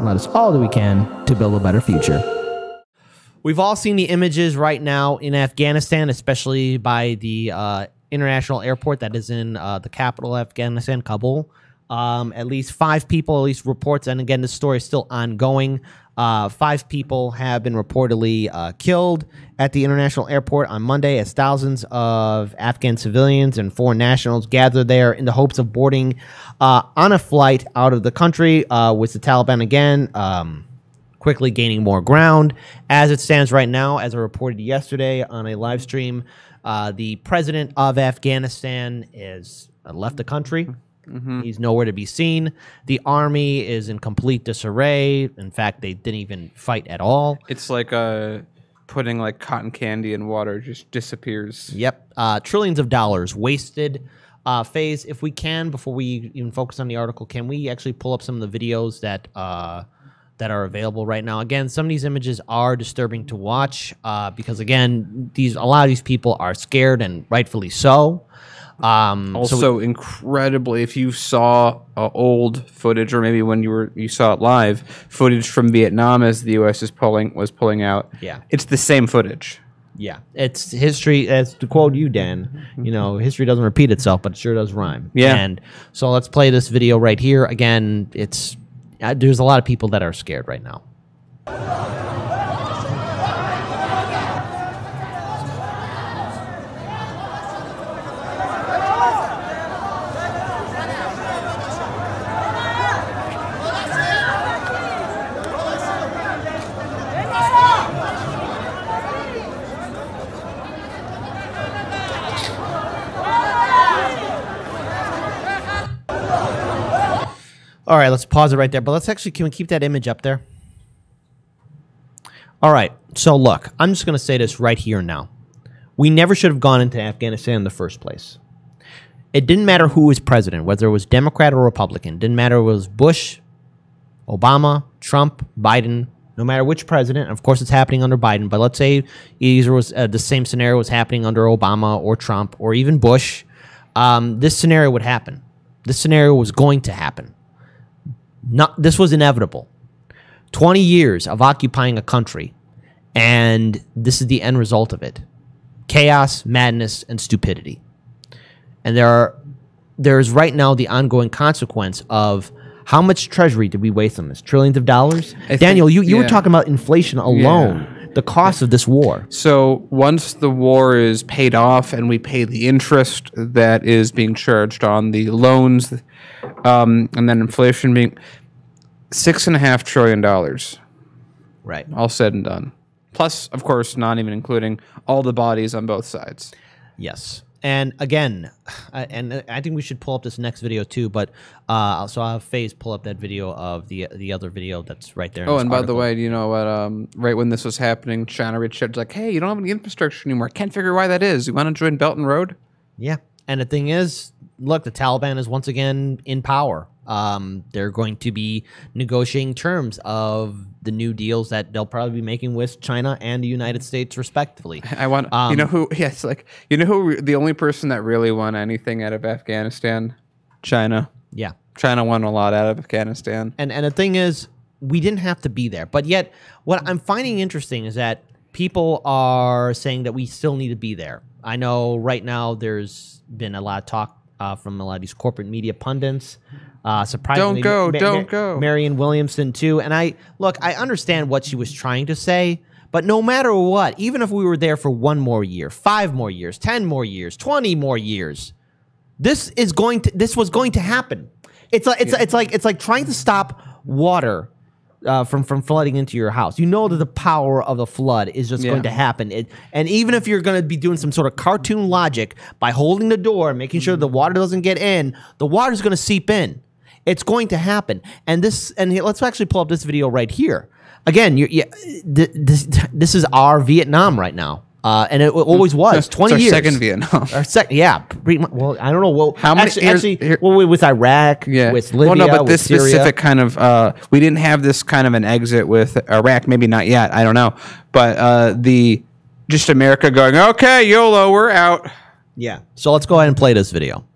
let us all do we can to build a better future. We've all seen the images right now in Afghanistan, especially by the international airport that is in the capital of Afghanistan, Kabul. At least 5 people, at least reports, and again, this story is still ongoing. 5 people have been reportedly killed at the international airport on Monday as thousands of Afghan civilians and foreign nationals gathered there in the hopes of boarding on a flight out of the country, with the Taliban again quickly gaining more ground. As it stands right now, as I reported yesterday on a live stream, the president of Afghanistan is left the country. He's nowhere to be seen. The army is in complete disarray. In fact, they didn't even fight at all. It's like putting like cotton candy in water, just disappears. Yep. Trillions of dollars wasted. Faze, if we can, before we even focus on the article, can we actually pull up some of the videos that that are available right now? Again, some of these images are disturbing to watch because, again, a lot of these people are scared, and rightfully so. Also, incredibly, if you saw old footage, or maybe when you saw it live, footage from Vietnam as the U.S. was pulling out, yeah, it's the same footage. Yeah, it's history. As to quote you, Dan, you know, history doesn't repeat itself, but it sure does rhyme. Yeah. And so let's play this video right here. Again, it's there's a lot of people that are scared right now. All right, let's pause it right there. But let's actually, can we keep that image up there? All right, so look, I'm just going to say this right here now. We never should have gone into Afghanistan in the first place. It didn't matter who was president, whether it was Democrat or Republican. It didn't matter if it was Bush, Obama, Trump, Biden, no matter which president. Of course, it's happening under Biden, but let's say either was the same scenario was happening under Obama or Trump or even Bush. This scenario would happen. This scenario was going to happen. This was inevitable. 20 years of occupying a country, and this is the end result of it. Chaos, madness, and stupidity. And there's right now the ongoing consequence of how much treasury did we waste on this? Trillions of dollars? Daniel, you were talking about inflation alone, the cost of this war. So once the war is paid off and we pay the interest that is being charged on the loans, and then inflation being $6.5 trillion. Right. All said and done. Plus, of course, not even including all the bodies on both sides. Yes. And again, and I think we should pull up this next video too, but so I'll have Faze pull up that video of the other video that's right there. Oh, and by the way, you know what, right when this was happening, China reached out like, hey, you don't have any infrastructure anymore. Can't figure why that is. You want to join Belt and Road? Yeah. And the thing is, look, the Taliban is once again in power. They're going to be negotiating terms of the new deals that they'll probably be making with China and the United States, respectively. I want, you know who? Yes, like you know who? The only person that really won anything out of Afghanistan, China. Yeah, China won a lot out of Afghanistan. And the thing is, we didn't have to be there, but yet, what I'm finding interesting is that people are saying that we still need to be there. I know right now there's been a lot of talk from a lot of these corporate media pundits. Surprisingly, don't go. Marianne Williamson too. And I understand what she was trying to say, but no matter what, even if we were there for 1 more year, 5 more years, 10 more years, 20 more years, this was going to happen. It's like trying to stop water from flooding into your house. You know that the power of the flood is just going to happen. And even if you're going to be doing some sort of cartoon logic by holding the door and making sure the water doesn't get in, the water's going to seep in. It's going to happen. And let's actually pull up this video right here. Again, this is our Vietnam right now. And it always was 20 years. Second Vietnam. Yeah. Well, I don't know. Well, how many years? Well, with Iraq, with Libya, well, no, but this Syria. specific kind of, we didn't have this kind of an exit with Iraq. Maybe not yet. I don't know. But just America going, okay, YOLO, we're out. Yeah. So let's go ahead and play this video.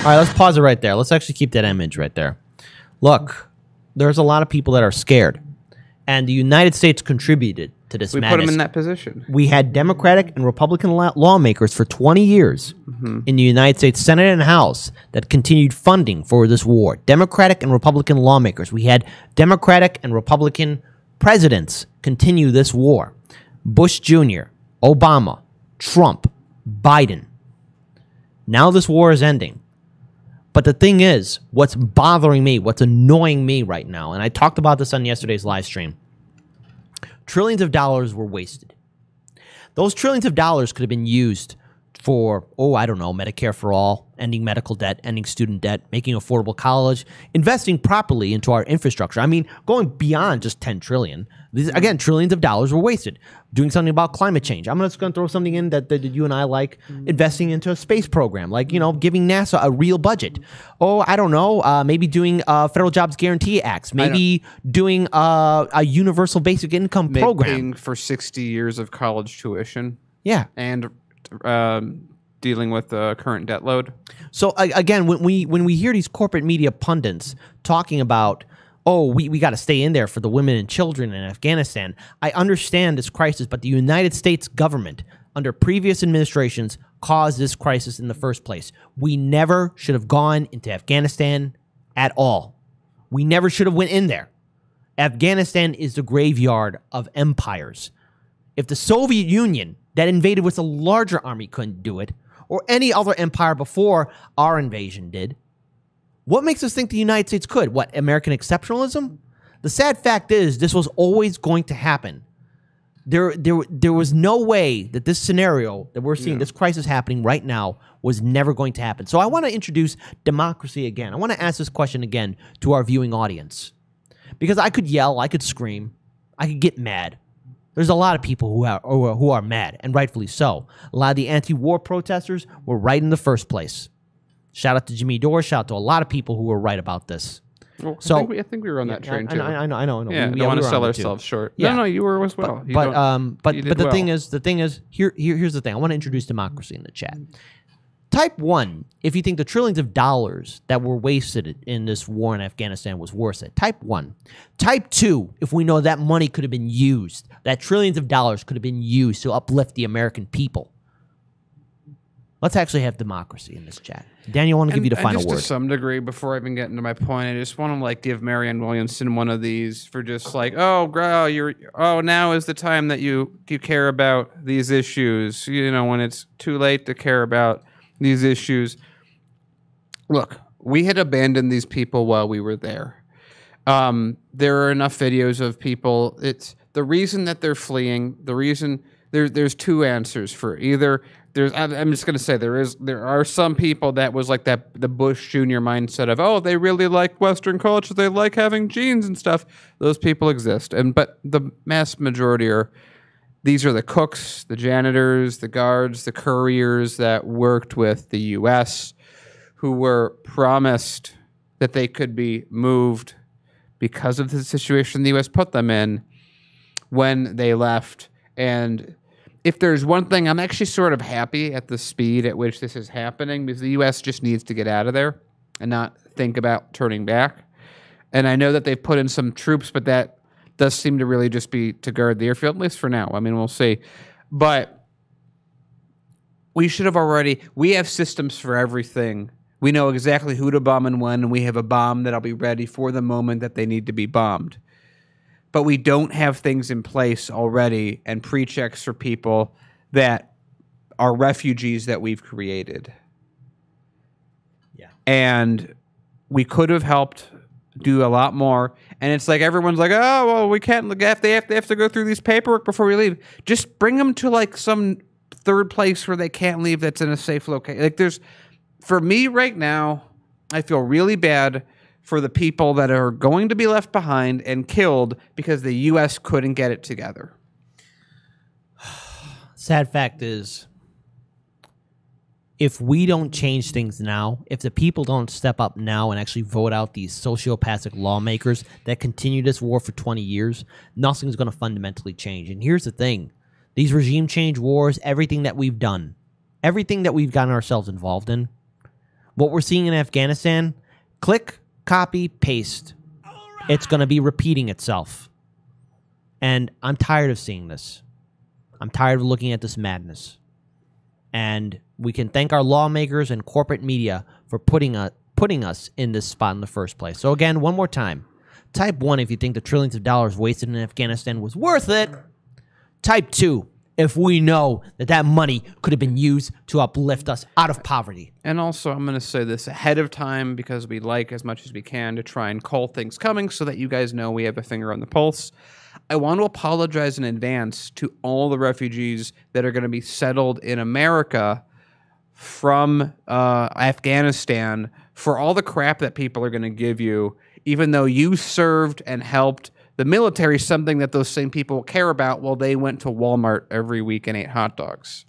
right, let's pause it right there. Let's actually keep that image right there. Look, there's a lot of people that are scared, and the United States contributed to this madness. We put them in that position. We had Democratic and Republican lawmakers for 20 years in the United States Senate and House that continued funding for this war. Democratic and Republican lawmakers. We had Democratic and Republican presidents continue this war. Bush Jr., Obama, Trump, Biden. Now this war is ending. But the thing is, what's bothering me, what's annoying me right now, and I talked about this on yesterday's live stream, trillions of dollars were wasted. Those trillions of dollars could have been used for, I don't know, Medicare for all, ending medical debt, ending student debt, making affordable college, investing properly into our infrastructure. I mean, going beyond just 10 trillion. These, again, trillions of dollars were wasted. Doing something about climate change. I'm just going to throw something in that you and I like. Investing into a space program, like, giving NASA a real budget. I don't know, maybe doing Federal Jobs Guarantee Acts. Maybe doing a universal basic income program. Paying for 60 years of college tuition. Yeah. And dealing with the current debt load. So again, when we hear these corporate media pundits talking about, we got to stay in there for the women and children in Afghanistan, I understand this crisis, but the United States government under previous administrations caused this crisis in the first place. We never should have gone into Afghanistan at all. We never should have went in there. Afghanistan is the graveyard of empires. If the Soviet Union that invaded with a larger army couldn't do it, or any other empire before our invasion did, what makes us think the United States could? What, American exceptionalism? The sad fact is this was always going to happen. There was no way that this scenario that we're seeing, this crisis happening right now, was never going to happen. So I want to introduce democracy again. I want to ask this question again to our viewing audience. Because I could yell, I could scream, I could get mad. There's a lot of people who are mad, and rightfully so. A lot of the anti-war protesters were right in the first place. Shout out to Jimmy Dore. Shout out to a lot of people who were right about this. Well, so I think we were on that train too. I know. Yeah, we don't want to sell ourselves short. Yeah. No, you were as well. But the thing is, here's the thing. I want to introduce democracy in the chat. Type 1 if you think the trillions of dollars that were wasted in this war in Afghanistan was worth it. Type 1. Type 2 if we know that money could have been used, that trillions of dollars could have been used to uplift the American people. Let's actually have democracy in this chat. Daniel, I want to give you the final word. To some degree, before I even get into my point, I just want to give Marianne Williamson one of these for just now is the time that you care about these issues. When it's too late to care about these issues. Look, we had abandoned these people while we were there. There are enough videos of people. It's the reason that they're fleeing. The reason there's two answers for either. I'm just going to say there are some people that was like the Bush Jr. mindset of, they really like Western culture, they like having jeans and stuff. Those people exist, but the mass majority these are the cooks, the janitors, the guards, the couriers that worked with the U.S., who were promised that they could be moved because of the situation the U.S. put them in when they left. And if there's one thing, I'm actually sort of happy at the speed at which this is happening, because the U.S. just needs to get out of there and not think about turning back. And I know that they've put in some troops, but that does seem to really just be to guard the airfield, at least for now. I mean, we'll see. But we should have we have systems for everything. We know exactly who to bomb and when, and we have a bomb that'll be ready for the moment that they need to be bombed. But we don't have things in place already and pre-checks for people that are refugees that we've created. Yeah. And we could have helped do a lot more. And it's like everyone's like, we can't look at they have to go through these paperwork before we leave. Just bring them to some third place where they can't leave that's in a safe location. For me right now, I feel really bad for the people that are going to be left behind and killed because the U.S. couldn't get it together. Sad fact is, if we don't change things now, if the people don't step up now and actually vote out these sociopathic lawmakers that continue this war for 20 years, nothing's going to fundamentally change. And here's the thing. These regime change wars, everything that we've done, everything that we've gotten ourselves involved in, What we're seeing in Afghanistan, click, copy, paste. It's going to be repeating itself. And I'm tired of seeing this. I'm tired of looking at this madness. And we can thank our lawmakers and corporate media for putting us in this spot in the first place. So again, one more time. Type 1 if you think the trillions of dollars wasted in Afghanistan was worth it. Type 2 if we know that that money could have been used to uplift us out of poverty. And also, I'm going to say this ahead of time because we like as much as we can to try and call things coming so that you guys know we have a finger on the pulse. I want to apologize in advance to all the refugees that are going to be settled in America from Afghanistan for all the crap that people are going to give you, even though you served and helped the military, something that those same people care about while they went to Walmart every week and ate hot dogs.